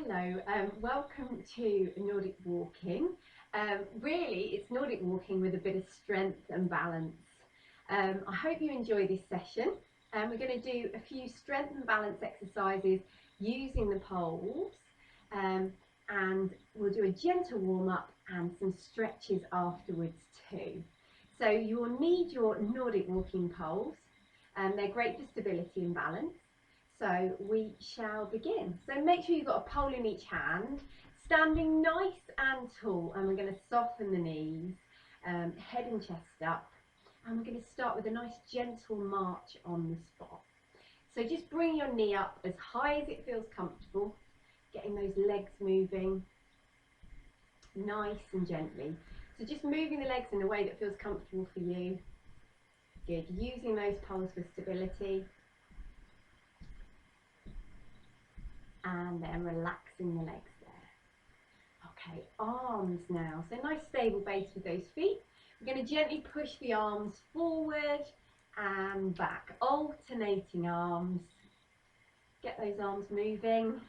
Hello, welcome to Nordic Walking. Really, it's Nordic Walking with a bit of strength and balance. I hope you enjoy this session. We're going to do a few strength and balance exercises using the poles, and we'll do a gentle warm-up and some stretches afterwards too. So you will need your Nordic Walking poles, and they're great for stability and balance. So we shall begin. So make sure you've got a pole in each hand, standing nice and tall, and we're going to soften the knees, head and chest up, and we're going to start with a nice gentle march on the spot. So just bring your knee up as high as it feels comfortable, getting those legs moving nice and gently. So just moving the legs in a way that feels comfortable for you. Good, using those poles for stability. And then relaxing the legs there. Okay, arms now. So nice stable base with those feet. We're going to gently push the arms forward and back, alternating arms. Get those arms moving.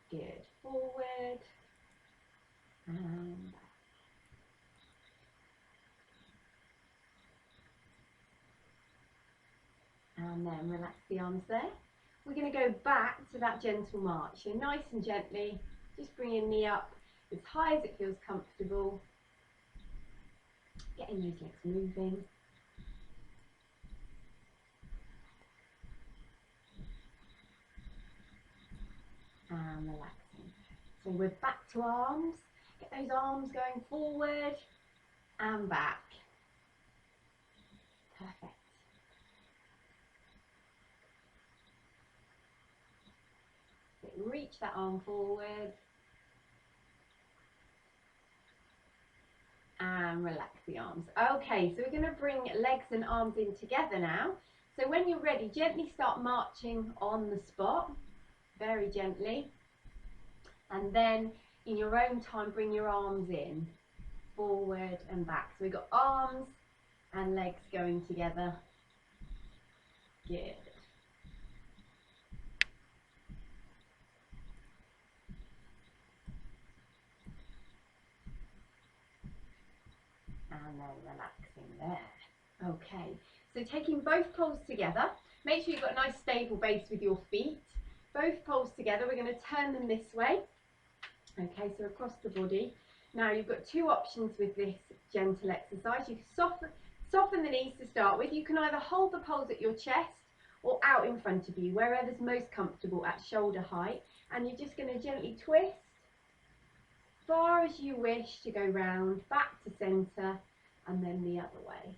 Good, forward and back. And then relax the arms there. We're going to go back to that gentle march. So nice and gently, just bring your knee up as high as it feels comfortable. Getting those legs moving. And relaxing. So we're back to arms. Get those arms going forward and back. Perfect. Reach that arm forward and relax the arms. Okay, so we're going to bring legs and arms in together now. So when you're ready, gently start marching on the spot, very gently, and then in your own time bring your arms in, forward and back. So we've got arms and legs going together. Good. And then relaxing there. Okay, so taking both poles together, make sure you've got a nice stable base with your feet. Both poles together, we're going to turn them this way. Okay, so across the body. Now you've got two options with this gentle exercise. You can soften the knees to start with. You can either hold the poles at your chest or out in front of you, wherever's most comfortable at shoulder height. And you're just going to gently twist far as you wish to go round, back to centre, and then the other way.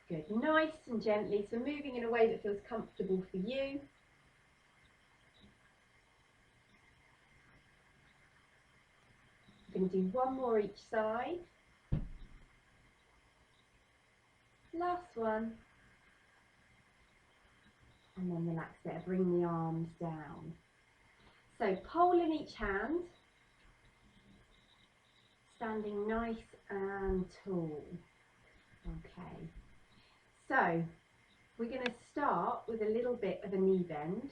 Good, nice and gently, so moving in a way that feels comfortable for you. I'm going to do one more each side. Last one. And then relax there, bring the arms down. So pole in each hand, standing nice and tall. Okay, so we're going to start with a little bit of a knee bend,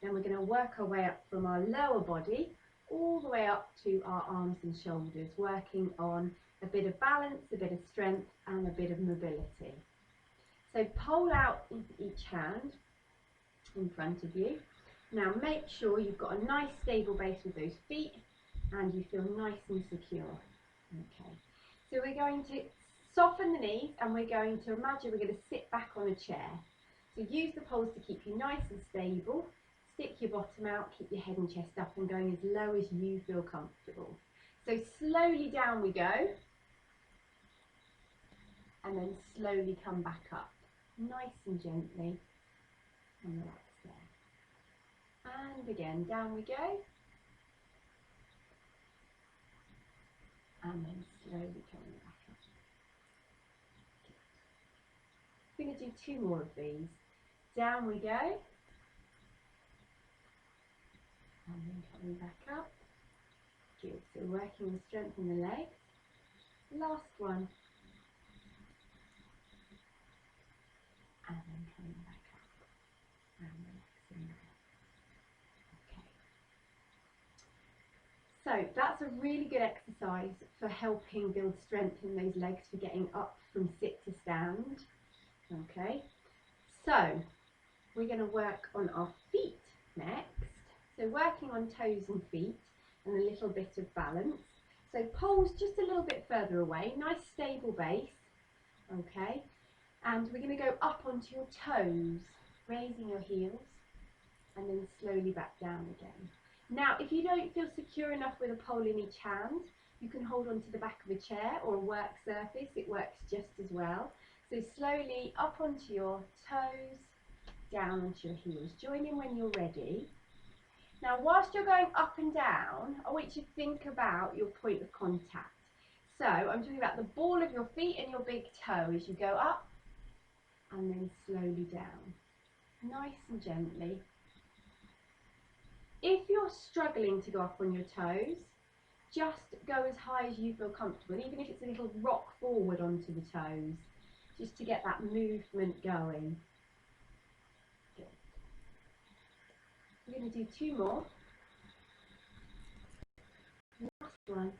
then we're going to work our way up from our lower body all the way up to our arms and shoulders, working on a bit of balance, a bit of strength and a bit of mobility. So pole out into each hand in front of you. Now make sure you've got a nice stable base with those feet and you feel nice and secure. Okay, so we're going to soften the knees and we're going to imagine we're going to sit back on a chair. So use the poles to keep you nice and stable. Stick your bottom out, keep your head and chest up and going as low as you feel comfortable. So slowly down we go and then slowly come back up, nice and gently, and relax there. And again, down we go. And then slowly coming back up. Good. We're going to do two more of these. Down we go. And then coming back up. Good. So working the strength in the legs. Last one. And then coming back up. And relaxing there. So that's a really good exercise for helping build strength in those legs for getting up from sit to stand. Okay, so we're going to work on our feet next. So working on toes and feet and a little bit of balance. So poles just a little bit further away, nice stable base. Okay, and we're going to go up onto your toes, raising your heels and then slowly back down again. Now, if you don't feel secure enough with a pole in each hand, you can hold on to the back of a chair or a work surface. It works just as well. So slowly up onto your toes, down onto your heels. Join in when you're ready. Now, whilst you're going up and down, I want you to think about your point of contact. So I'm talking about the ball of your feet and your big toe as you go up and then slowly down, nice and gently. If you're struggling to go up on your toes, just go as high as you feel comfortable, and even if it's a little rock forward onto the toes, just to get that movement going. Good. We're going to do 2 more. Last one.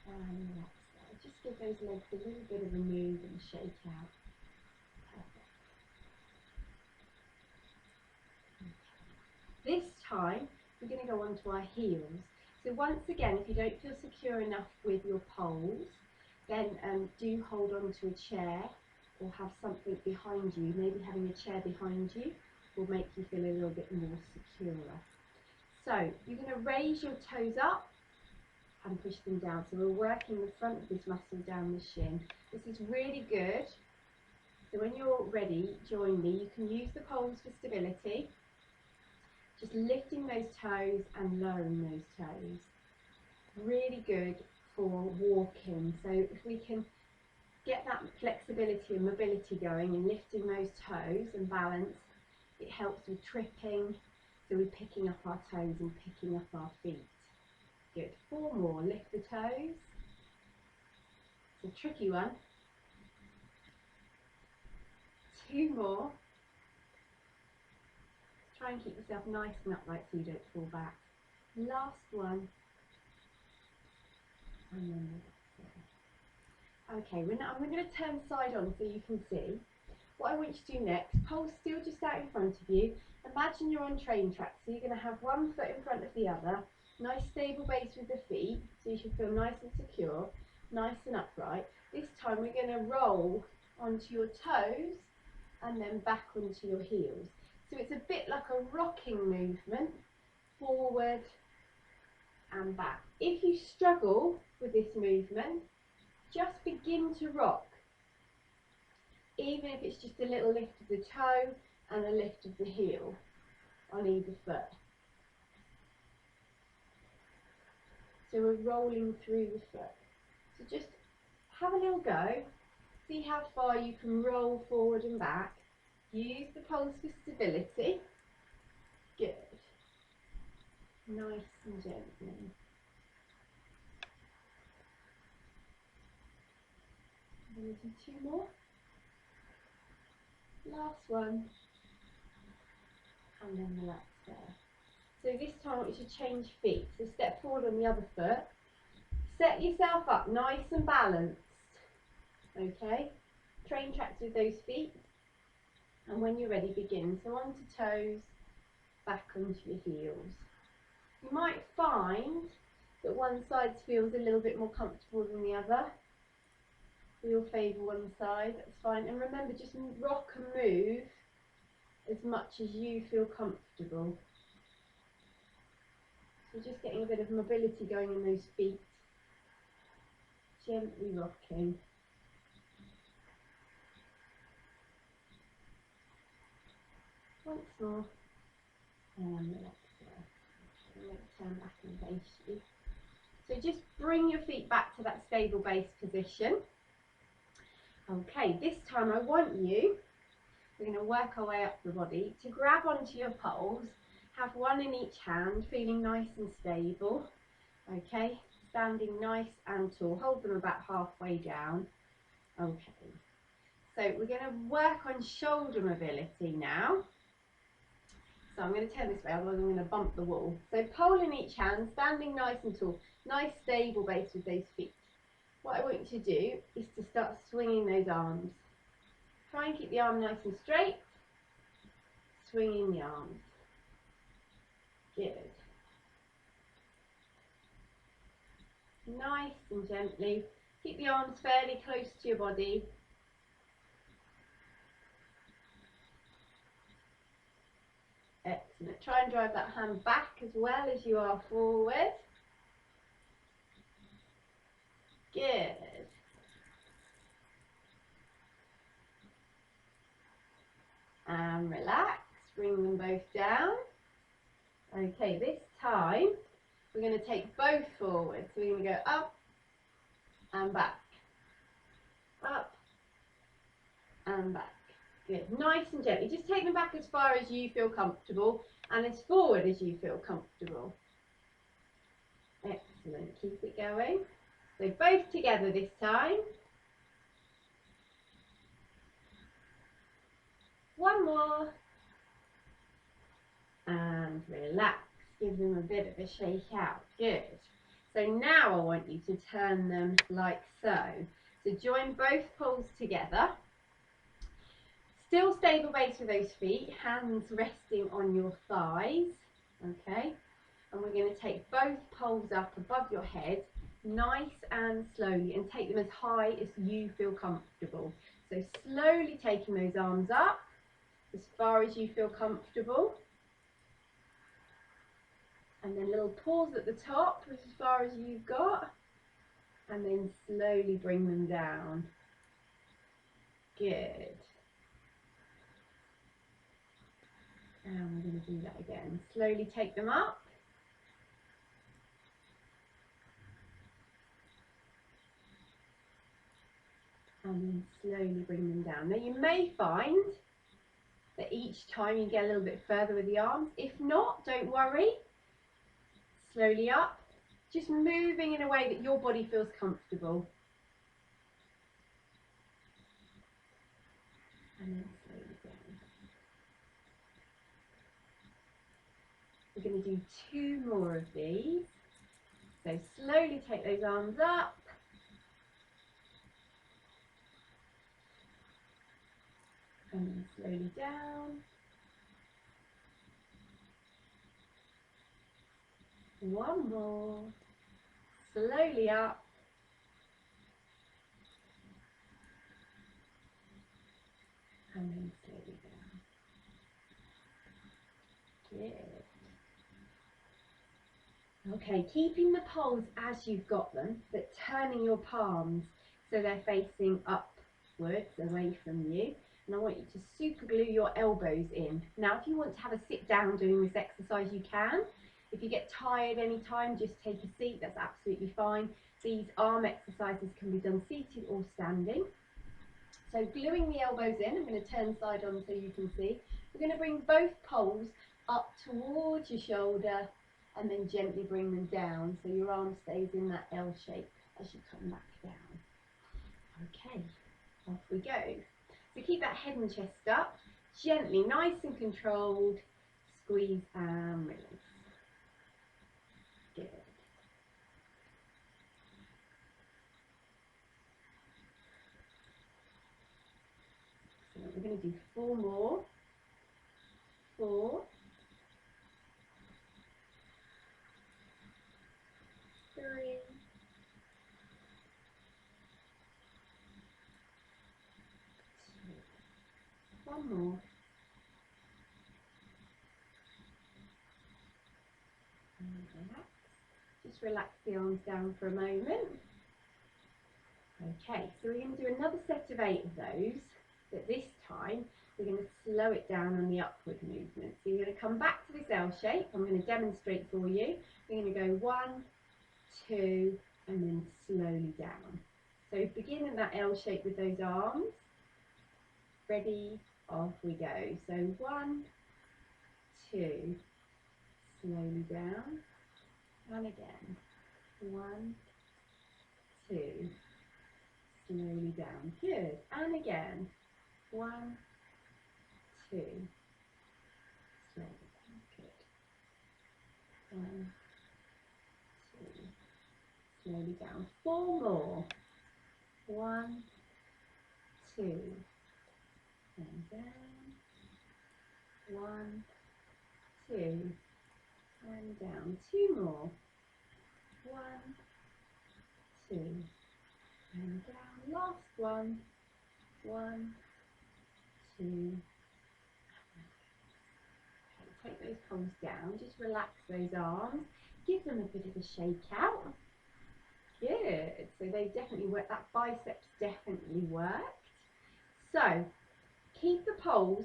And relax there. Just give those legs a little bit of a move and shake out. Perfect. Okay. This time, we're going to go on to our heels. So once again, if you don't feel secure enough with your poles, then do hold on to a chair or have something behind you. Maybe having a chair behind you will make you feel a little bit more secure. So you're going to raise your toes up and push them down. So we're working the front of this muscle down the shin. This is really good. So when you're ready, join me. You can use the poles for stability. Just lifting those toes and lowering those toes. Really good for walking. So if we can get that flexibility and mobility going and lifting those toes and balance, it helps with tripping. So we're picking up our toes and picking up our feet. Good. 4 more. Lift the toes. It's a tricky one. 2 more. Try and keep yourself nice and upright so you don't fall back. Last one. And then okay, I'm going to turn side on so you can see. What I want you to do next, pole's still just out in front of you. Imagine you're on train tracks, so you're going to have one foot in front of the other. Nice stable base with the feet, so you should feel nice and secure, nice and upright. This time we're going to roll onto your toes and then back onto your heels. So it's a bit like a rocking movement, forward and back. If you struggle with this movement, just begin to rock. Even if it's just a little lift of the toe and a lift of the heel on either foot. So we're rolling through the foot. So just have a little go. See how far you can roll forward and back. Use the poles for stability. Good. Nice and gently. I'm going to do 2 more. Last one. And then relax there. So this time I want you to change feet. So step forward on the other foot. Set yourself up nice and balanced. Okay? Train tracks with those feet. And when you're ready, begin. So onto toes, back onto your heels. You might find that one side feels a little bit more comfortable than the other. We'll favour one side, that's fine. And remember, just rock and move as much as you feel comfortable. So just getting a bit of mobility going in those feet. Gently rocking. Once more. And relax there. And let's turn back and face you. So just bring your feet back to that stable base position. Okay, this time I want you, we're going to work our way up the body, to grab onto your poles, have one in each hand, feeling nice and stable. Okay, standing nice and tall, hold them about halfway down. Okay, so we're going to work on shoulder mobility now. So I'm going to turn this way, otherwise I'm going to bump the wall. So pole in each hand, standing nice and tall, nice stable base with those feet. What I want you to do is to start swinging those arms. Try and keep the arm nice and straight, swinging the arms. Good. Nice and gently. Keep the arms fairly close to your body. Excellent. Try and drive that hand back as well as you are forward. Good. And relax. Bring them both down. Okay, this time we're going to take both forward. So we're going to go up and back. Up and back. Good. Nice and gently. Just take them back as far as you feel comfortable and as forward as you feel comfortable. Excellent. Keep it going. So both together this time. One more. And relax. Give them a bit of a shake out. Good. So now I want you to turn them like so. So join both poles together. Still stable base with those feet, hands resting on your thighs, okay? And we're going to take both poles up above your head, nice and slowly, and take them as high as you feel comfortable. So slowly taking those arms up as far as you feel comfortable. And then a little pause at the top as far as you've got. And then slowly bring them down. Good. And we're going to do that again. Slowly take them up. And then slowly bring them down. Now you may find that each time you get a little bit further with the arms. If not, don't worry. Slowly up. Just moving in a way that your body feels comfortable. And then slowly down. We're going to do 2 more of these. So slowly take those arms up. And then slowly down. One more. Slowly up. And then slowly down. Good. Okay, keeping the poles as you've got them, but turning your palms so they're facing upwards, away from you. And I want you to super glue your elbows in. Now, if you want to have a sit down doing this exercise, you can. If you get tired anytime, just take a seat, that's absolutely fine. These arm exercises can be done seated or standing. So gluing the elbows in, I'm going to turn side on so you can see. We're going to bring both poles up towards your shoulder and then gently bring them down so your arm stays in that L shape as you come back down. Okay, off we go. So keep that head and chest up, gently, nice and controlled, squeeze and release. Good. So we're going to do 4 more. 4. 3. 2. 1 more. And relax. Just relax the arms down for a moment. Okay, so we're going to do another set of 8 of those, but this time we're going to slow it down on the upward movement. So you're going to come back to this L shape. I'm going to demonstrate for you. We're going to go 1, 2, and then slowly down. So begin in that L shape with those arms. Ready, off we go. So 1, 2, slowly down, and again. 1, 2, slowly down. Good. And again. 1, 2, slowly down. 1, 2, slowly down. 4 more. 1, 2, and down. 1, 2, and down. 2 more. 1, 2, and down. Last one. 1, 2. Take those palms down, just relax those arms, give them a bit of a shake out. Good, so they definitely work, that biceps definitely worked. So keep the poles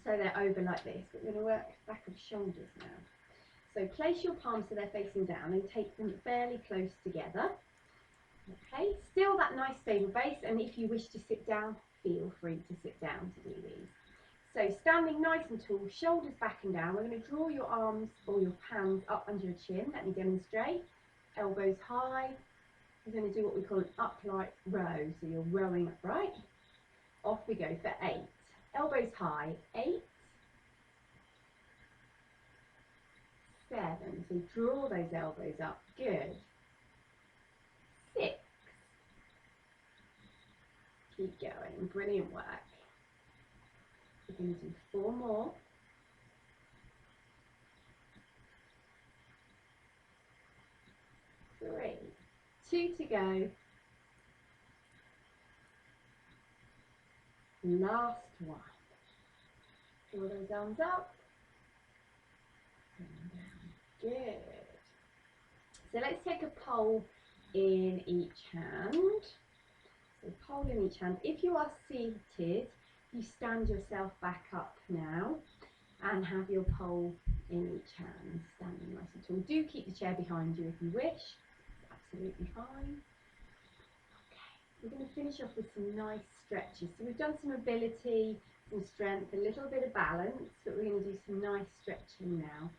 so they're over like this, but we're going to work back of shoulders now. So place your palms so they're facing down and take them fairly close together. Okay, still that nice stable base, and if you wish to sit down, feel free to sit down to do these. So standing nice and tall, shoulders back and down, we're going to draw your arms or your hands up under your chin. Let me demonstrate. Elbows high. We're going to do what we call an upright row. So you're rowing upright. Off we go for 8. Elbows high. 8. 7. So draw those elbows up. Good. 6. Keep going. Brilliant work. We're going to do 4 more. 3. 2 to go. Last one. Draw those arms up. And down. Good. So let's take a pole in each hand. So pole in each hand. If you are seated, you stand yourself back up now and have your pole in each hand, standing nice and tall. Do keep the chair behind you if you wish. Absolutely fine. Okay, we're going to finish off with some nice stretches. So we've done some mobility, some strength, a little bit of balance, but we're going to do some nice stretching now.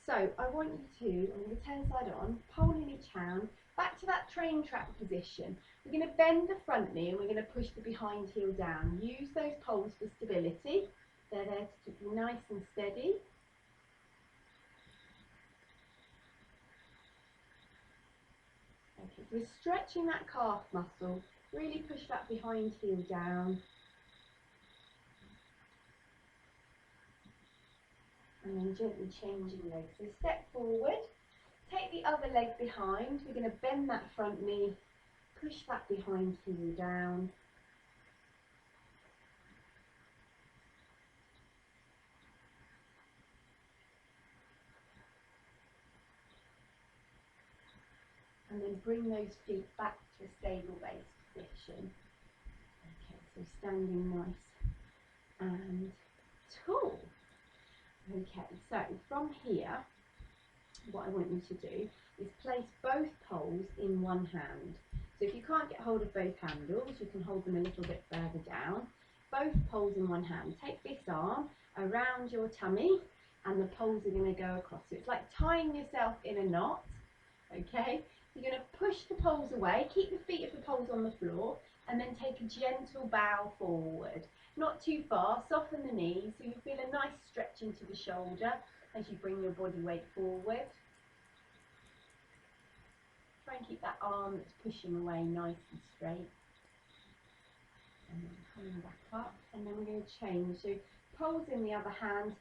So I want you to, I'm going to turn side on, pole in each hand, back to that train track position. We're going to bend the front knee and we're going to push the behind heel down. Use those poles for stability. They're there to keep you nice and steady. Okay, so we're stretching that calf muscle. Really push that behind heel down. And then gently changing legs. So step forward, take the other leg behind. We're going to bend that front knee, push that behind heel down. And then bring those feet back to a stable base position. Okay, so standing nice and tall. Okay, so from here, what I want you to do is place both poles in one hand. So if you can't get hold of both handles, you can hold them a little bit further down. Both poles in one hand. Take this arm around your tummy and the poles are going to go across. So it's like tying yourself in a knot, okay? You're going to push the poles away, keep the feet of the poles on the floor, and then take a gentle bow forward. Not too far, soften the knees so you feel a nice stretch into the shoulder as you bring your body weight forward. Try and keep that arm that's pushing away nice and straight. And then coming back up, and then we're going to change. So poles in the other hand,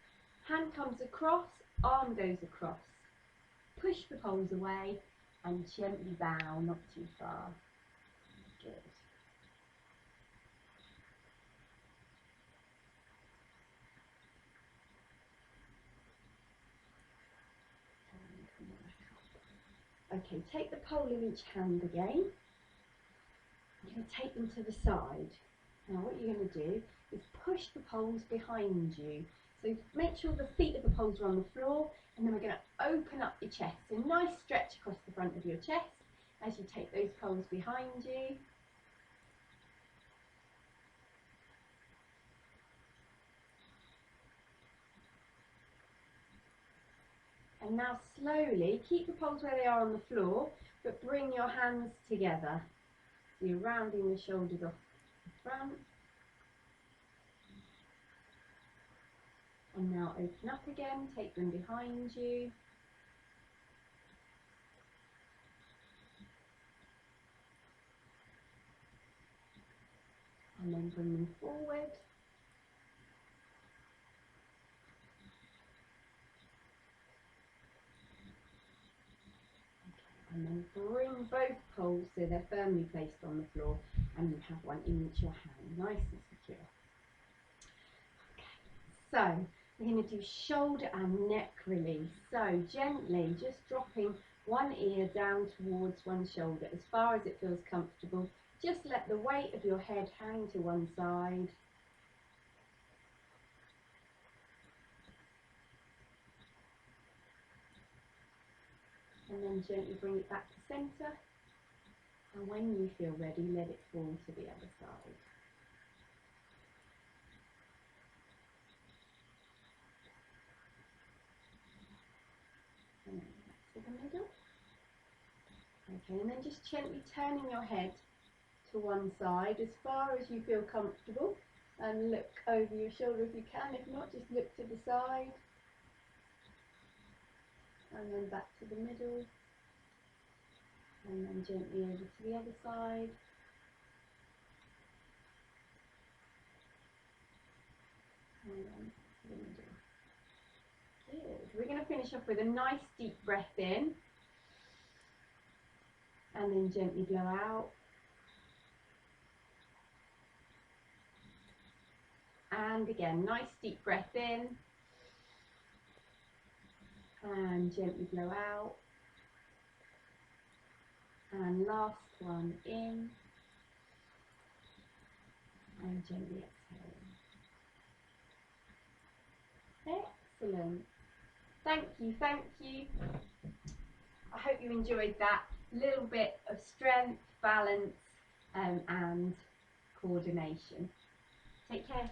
hand comes across, arm goes across. Push the poles away and gently bow, not too far. Good. Okay, take the pole in each hand again. You're going to take them to the side. Now what you're going to do is push the poles behind you. So make sure the feet of the poles are on the floor, and then we're going to open up your chest. So nice stretch across the front of your chest as you take those poles behind you. And now slowly, keep the poles where they are on the floor, but bring your hands together. So you're rounding the shoulders off the front. And now open up again, take them behind you. and then bring them forward. And then bring both poles so they're firmly placed on the floor, and you have one in each your hand, nice and secure. Okay, so we're going to do shoulder and neck release. So gently, just dropping one ear down towards one shoulder as far as it feels comfortable. Just let the weight of your head hang to one side. And then gently bring it back to centre. And when you feel ready, let it fall to the other side. And then back to the middle. Okay, and then just gently turning your head to one side as far as you feel comfortable. And look over your shoulder if you can. If not, just look to the side. And then back to the middle. And then gently over to the other side. And then to the middle. Good. We're going to finish off with a nice deep breath in. And then gently blow out. And again, nice deep breath in. And gently blow out. And last one in. And gently exhale. Excellent. Thank you, thank you. I hope you enjoyed that little bit of strength, balance, and coordination. Take care.